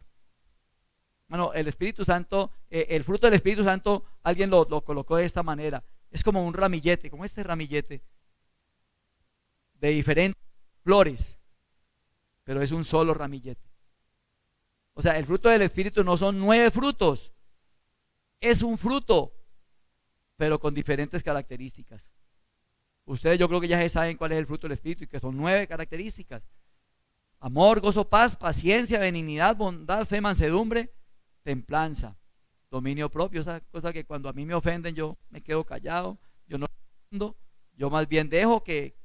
Bueno, el Espíritu Santo, el fruto del Espíritu Santo, alguien lo colocó de esta manera. Es como un ramillete, como este ramillete, de diferentes flores, pero es un solo ramillete. O sea, el fruto del Espíritu no son 9 frutos, es un fruto, pero con diferentes características. Ustedes yo creo que ya saben cuál es el fruto del Espíritu y que son 9 características. Amor, gozo, paz, paciencia, benignidad, bondad, fe, mansedumbre, templanza, dominio propio. Esa cosa que cuando a mí me ofenden yo me quedo callado, yo no respondo, yo más bien dejo que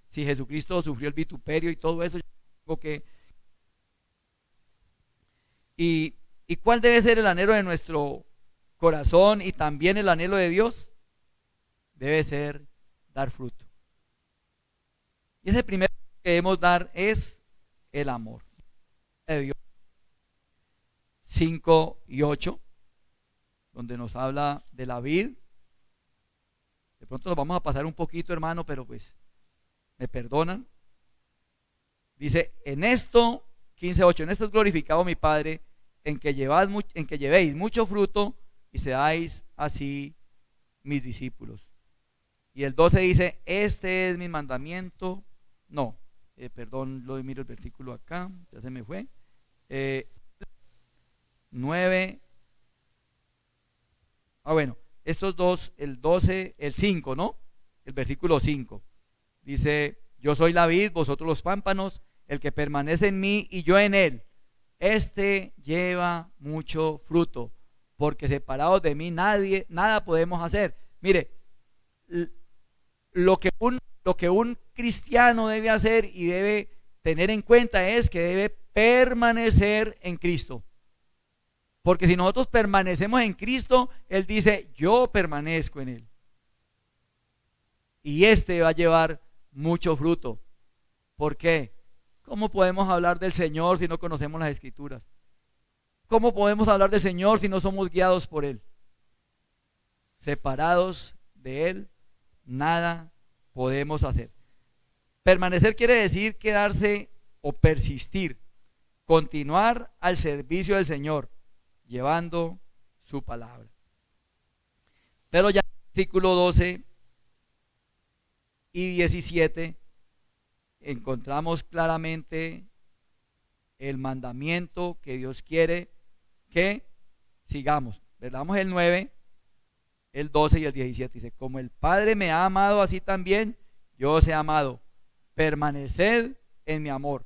si Jesucristo sufrió el vituperio y todo eso, yo tengo que... ¿Y cuál debe ser el anhelo de nuestro corazón y también el anhelo de Dios? Debe ser dar fruto. Y ese primer que debemos dar es el amor de Dios. 5 y 8, donde nos habla de la vid. De pronto nos vamos a pasar un poquito, hermano, pero pues me perdonan. Dice, en esto, 15:8, en esto es glorificado mi Padre, en que llevéis mucho fruto y seáis así mis discípulos. Y el 12 dice, este es mi mandamiento. No, perdón, lo miro el versículo acá, ya se me fue. 9. Bueno, estos dos, el 12, el 5, ¿no? El versículo 5. Dice, yo soy la vid, vosotros los pámpanos, el que permanece en mí y yo en él, este lleva mucho fruto, porque separados de mí nada podemos hacer. Mire, lo que un cristiano debe hacer y debe tener en cuenta es que debe permanecer en Cristo. Porque si nosotros permanecemos en Cristo, Él dice, yo permanezco en Él. Y este va a llevar mucho fruto. ¿Por qué? ¿Cómo podemos hablar del Señor si no conocemos las Escrituras? ¿Cómo podemos hablar del Señor si no somos guiados por Él? Separados de Él, nada podemos hacer. Permanecer quiere decir quedarse o persistir, continuar al servicio del Señor, llevando su palabra. Pero ya en el versículo 12 y 17 encontramos claramente el mandamiento que Dios quiere que sigamos. Veamos el 9, el 12 y el 17. Dice, como el Padre me ha amado, así también yo os he amado. Permaneced en mi amor.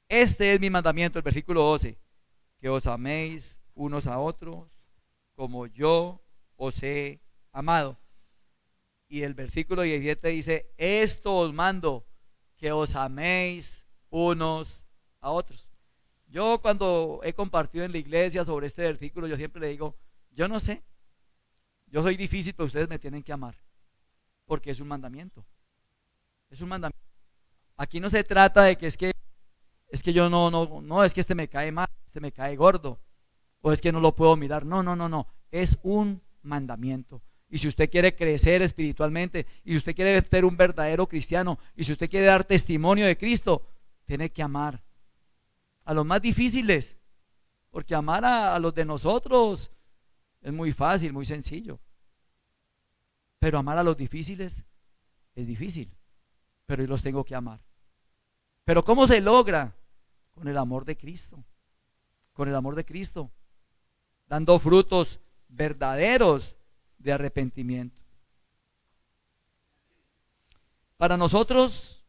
Este es mi mandamiento, el versículo 12, que os améis unos a otros como yo os he amado. Y el versículo 17 dice, esto os mando, que os améis unos a otros. Yo cuando he compartido en la iglesia sobre este versículo, yo siempre le digo, yo no sé, yo soy difícil, pero ustedes me tienen que amar, porque es un mandamiento. Es un mandamiento. Aquí no se trata de que es que yo no, es que este me cae mal, este me cae gordo, o es que no lo puedo mirar. No, es un mandamiento. Y si usted quiere crecer espiritualmente, y si usted quiere ser un verdadero cristiano, y si usted quiere dar testimonio de Cristo, tiene que amar a los más difíciles, porque amar a los de nosotros es muy fácil, muy sencillo, pero amar a los difíciles es difícil, pero yo los tengo que amar. Pero ¿cómo se logra? Con el amor de Cristo, con el amor de Cristo, dando frutos verdaderos de arrepentimiento. Para nosotros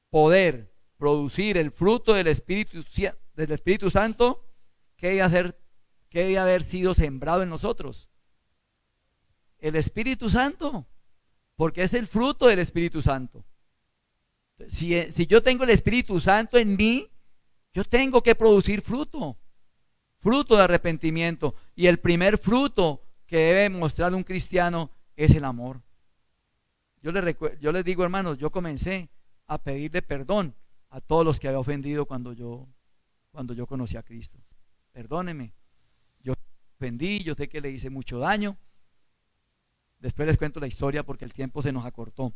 poder producir el fruto del Espíritu Santo, ¿qué debe haber sido sembrado en nosotros? El Espíritu Santo, porque es el fruto del Espíritu Santo. Si yo tengo el Espíritu Santo en mí, yo tengo que producir fruto de arrepentimiento. Y el primer fruto que debe mostrar un cristiano es el amor. Yo les digo, hermanos, yo comencé a pedirle perdón a todos los que había ofendido cuando yo conocí a Cristo. Perdóneme, yo ofendí, yo sé que le hice mucho daño. Después les cuento la historia porque el tiempo se nos acortó.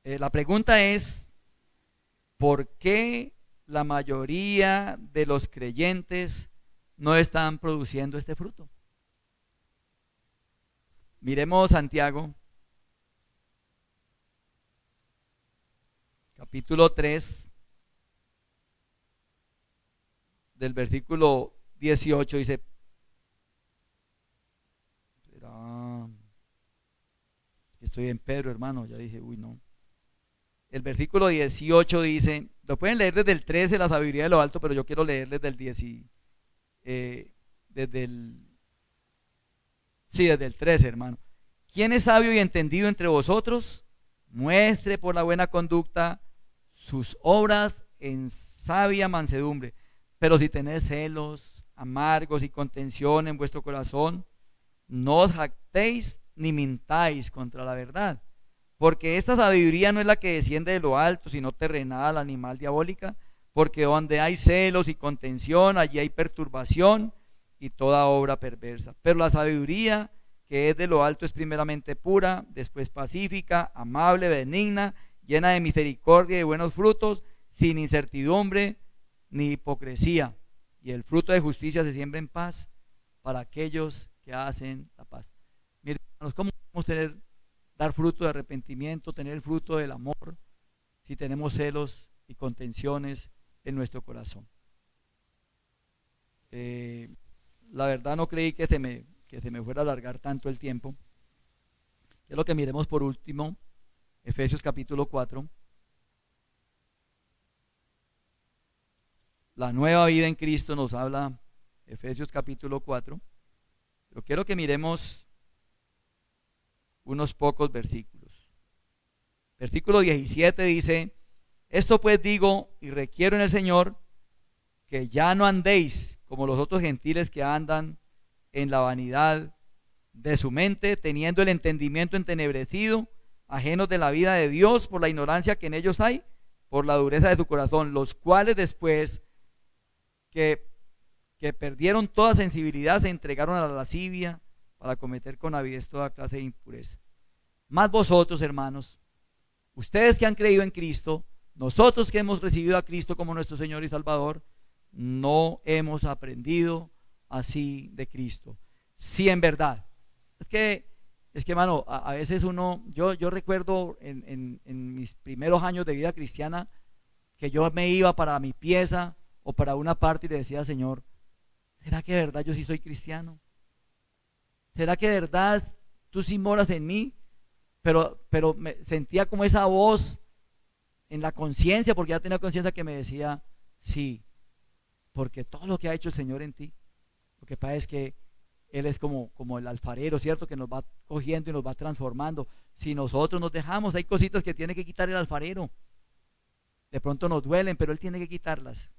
La pregunta es, ¿por qué la mayoría de los creyentes no están produciendo este fruto? Miremos Santiago, capítulo 3, del versículo 18 dice, ¿será? Estoy en Pedro, hermano, ya dije, uy, no. El versículo 18 dice, lo pueden leer desde el 13, la sabiduría de lo alto, pero yo quiero leer desde el 10, desde el, sí, desde el 13, hermano. ¿Quién es sabio y entendido entre vosotros? Muestre por la buena conducta sus obras en sabia mansedumbre. Pero si tenéis celos amargos y contención en vuestro corazón, no os jactéis ni mintáis contra la verdad. Porque esta sabiduría no es la que desciende de lo alto, sino terrenal, animal, diabólica. Porque donde hay celos y contención, allí hay perturbación y toda obra perversa. Pero la sabiduría que es de lo alto es primeramente pura, después pacífica, amable, benigna, llena de misericordia y de buenos frutos, sin incertidumbre ni hipocresía. Y el fruto de justicia se siembra en paz para aquellos que hacen la paz. Miren, hermanos, ¿cómo podemos dar fruto de arrepentimiento, tener el fruto del amor, si tenemos celos y contenciones en nuestro corazón? La verdad no creí que se me fuera a alargar tanto el tiempo. Quiero que miremos por último Efesios capítulo 4. La nueva vida en Cristo nos habla Efesios capítulo 4. Pero quiero que miremos unos pocos versículos. Versículo 17 dice, esto pues digo y requiero en el Señor, que ya no andéis como los otros gentiles que andan en la vanidad de su mente, teniendo el entendimiento entenebrecido, ajenos de la vida de Dios por la ignorancia que en ellos hay, por la dureza de su corazón, los cuales después que perdieron toda sensibilidad se entregaron a la lascivia para cometer con avidez toda clase de impureza. Mas vosotros, hermanos, ustedes que han creído en Cristo, nosotros que hemos recibido a Cristo como nuestro Señor y Salvador, no hemos aprendido así de Cristo. Sí, en verdad. Es que hermano, a veces yo recuerdo en mis primeros años de vida cristiana, que yo me iba para mi pieza o para una parte y le decía, Señor, ¿será que de verdad yo sí soy cristiano? ¿Será que de verdad tú sí moras en mí? Pero me sentía como esa voz en la conciencia, porque ya tenía conciencia que me decía, sí, porque todo lo que ha hecho el Señor en ti. Lo que pasa es que Él es como el alfarero, ¿cierto? Que nos va cogiendo y nos va transformando. Si nosotros nos dejamos, hay cositas que tiene que quitar el alfarero. De pronto nos duelen, pero Él tiene que quitarlas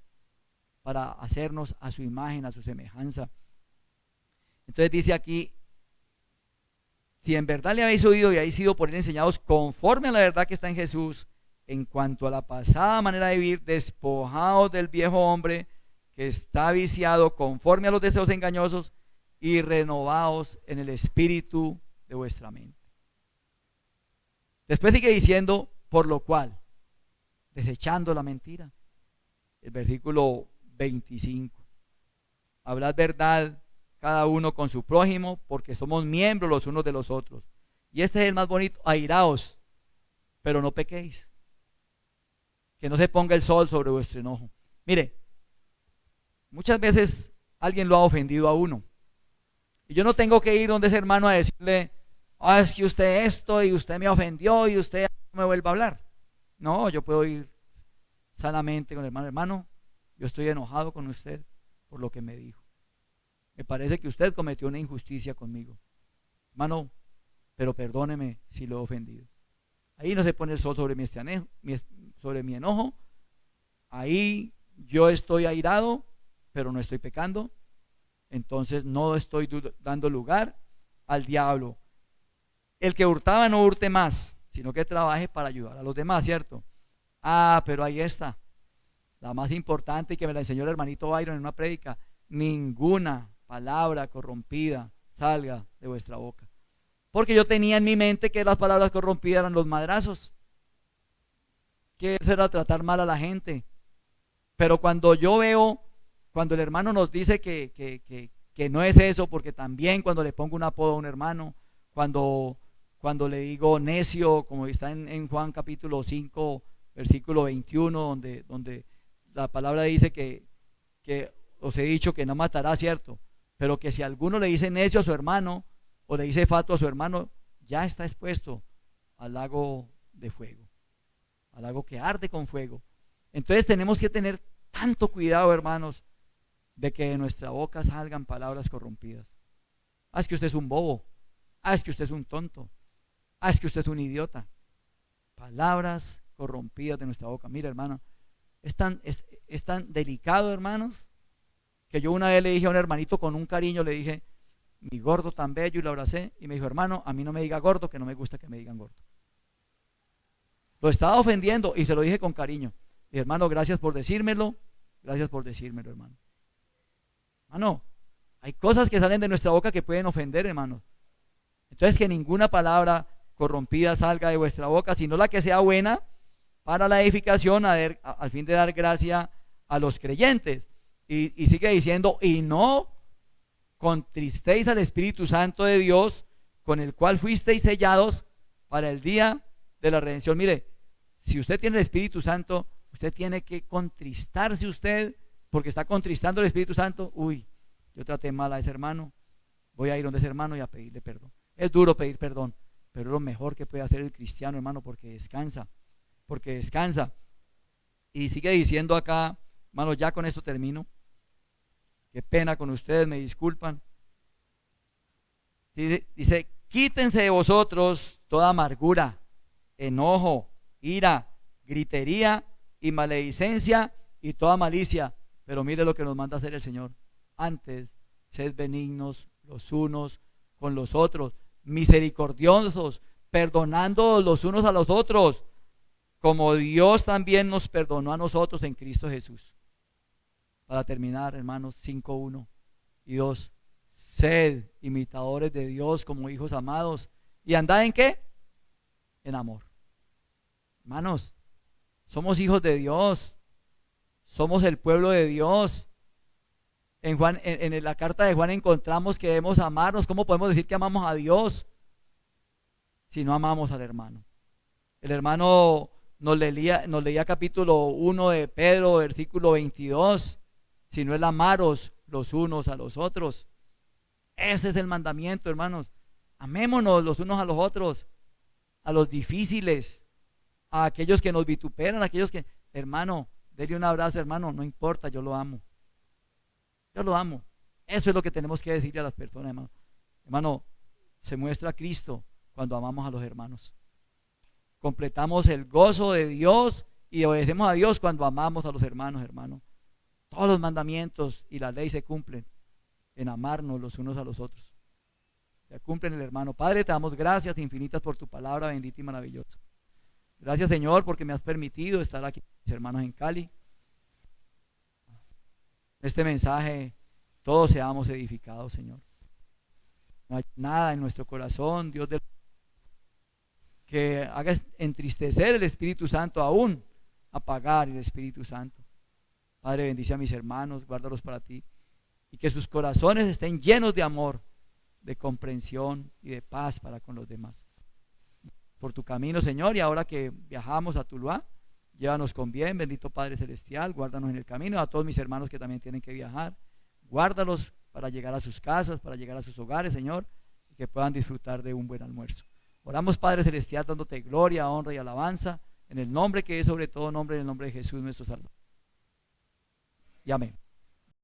para hacernos a su imagen, a su semejanza. Entonces dice aquí, si en verdad le habéis oído y habéis sido por Él enseñados conforme a la verdad que está en Jesús, en cuanto a la pasada manera de vivir, despojados del viejo hombre que está viciado conforme a los deseos engañosos, y renovaos en el espíritu de vuestra mente. Después sigue diciendo, por lo cual, desechando la mentira. El versículo 25. Hablad verdad cada uno con su prójimo, porque somos miembros los unos de los otros. Y este es el más bonito, airaos, pero no pequéis. Que no se ponga el sol sobre vuestro enojo. Mire, muchas veces alguien lo ha ofendido a uno. Y yo no tengo que ir donde ese hermano a decirle, es que usted esto y usted me ofendió y usted no me vuelva a hablar. No, yo puedo ir sanamente con el hermano. Hermano, yo estoy enojado con usted por lo que me dijo. Me parece que usted cometió una injusticia conmigo. Hermano, pero perdóneme si lo he ofendido. Ahí no se pone el sol sobre mi enojo. Ahí yo estoy airado, pero no estoy pecando. Entonces no estoy dando lugar al diablo. El que hurtaba no hurte más, sino que trabaje para ayudar a los demás, ¿cierto? Pero ahí está, la más importante, y que me la enseñó el hermanito Byron en una prédica: ninguna palabra corrompida salga de vuestra boca. Porque yo tenía en mi mente que las palabras corrompidas eran los madrazos, que eso era tratar mal a la gente. Pero cuando yo veo, cuando el hermano nos dice que no es eso, porque también cuando le pongo un apodo a un hermano, cuando le digo necio, como está en Juan capítulo 5, versículo 21, donde la palabra dice que os he dicho que no matará, cierto, pero que si alguno le dice necio a su hermano o le dice fatuo a su hermano, ya está expuesto al lago de fuego, al lago que arde con fuego. Entonces tenemos que tener tanto cuidado, hermanos, de que de nuestra boca salgan palabras corrompidas. Es que usted es un bobo, es que usted es un tonto, es que usted es un idiota. Palabras corrompidas de nuestra boca. Mira, hermano, es tan delicado, hermanos, que yo una vez le dije a un hermanito con un cariño, le dije, mi gordo tan bello, y lo abracé, y me dijo, hermano, a mí no me diga gordo, que no me gusta que me digan gordo. Lo estaba ofendiendo y se lo dije con cariño. Y hermano, gracias por decírmelo, hermano. Hermano, hay cosas que salen de nuestra boca que pueden ofender, hermano. Entonces que ninguna palabra corrompida salga de vuestra boca, sino la que sea buena para la edificación, al fin de dar gracia a los creyentes. Y sigue diciendo, y no contristéis al Espíritu Santo de Dios, con el cual fuisteis sellados para el día de la redención. Mire, si usted tiene el Espíritu Santo, usted tiene que contristarse usted, porque está contristando el Espíritu Santo. Uy, yo traté mal a ese hermano, voy a ir donde ese hermano y a pedirle perdón. Es duro pedir perdón, pero es lo mejor que puede hacer el cristiano, hermano, porque descansa. Y sigue diciendo acá, hermano, ya con esto termino. Qué pena con ustedes, me disculpan. Dice, quítense de vosotros toda amargura, enojo, ira, gritería y maledicencia y toda malicia. Pero mire lo que nos manda a hacer el Señor. Antes, sed benignos los unos con los otros, misericordiosos, perdonando los unos a los otros, como Dios también nos perdonó a nosotros en Cristo Jesús. Para terminar, hermanos, 5:1 y 2. Sed imitadores de Dios como hijos amados. ¿Y andad en qué? En amor. Hermanos, somos hijos de Dios. Somos el pueblo de Dios. En la carta de Juan encontramos que debemos amarnos. ¿Cómo podemos decir que amamos a Dios si no amamos al hermano? El hermano nos leía capítulo 1 de Pedro, versículo 22. Si no es amaros los unos a los otros. Ese es el mandamiento, hermanos. Amémonos los unos a los otros, a los difíciles, a aquellos que nos vituperan, a aquellos que, hermano, dele un abrazo, hermano, no importa, yo lo amo. Yo lo amo. Eso es lo que tenemos que decirle a las personas, hermano. Hermano, se muestra Cristo cuando amamos a los hermanos. Completamos el gozo de Dios y obedecemos a Dios cuando amamos a los hermanos, hermano. Todos los mandamientos y la ley se cumplen en amarnos los unos a los otros. Se cumplen el hermano. Padre, te damos gracias infinitas por tu palabra bendita y maravillosa. Gracias, Señor, porque me has permitido estar aquí con mis hermanos en Cali. En este mensaje todos seamos edificados, Señor. No hay nada en nuestro corazón, Dios, que haga entristecer el Espíritu Santo, aún apagar el Espíritu Santo. Padre, bendice a mis hermanos, guárdalos para ti, y que sus corazones estén llenos de amor, de comprensión y de paz para con los demás. Por tu camino, Señor, y ahora que viajamos a Tuluá, llévanos con bien, bendito Padre Celestial, guárdanos en el camino, a todos mis hermanos que también tienen que viajar, guárdalos para llegar a sus casas, para llegar a sus hogares, Señor, y que puedan disfrutar de un buen almuerzo. Oramos, Padre Celestial, dándote gloria, honra y alabanza, en el nombre que es sobre todo nombre, en el nombre de Jesús nuestro Salvador. Y amén.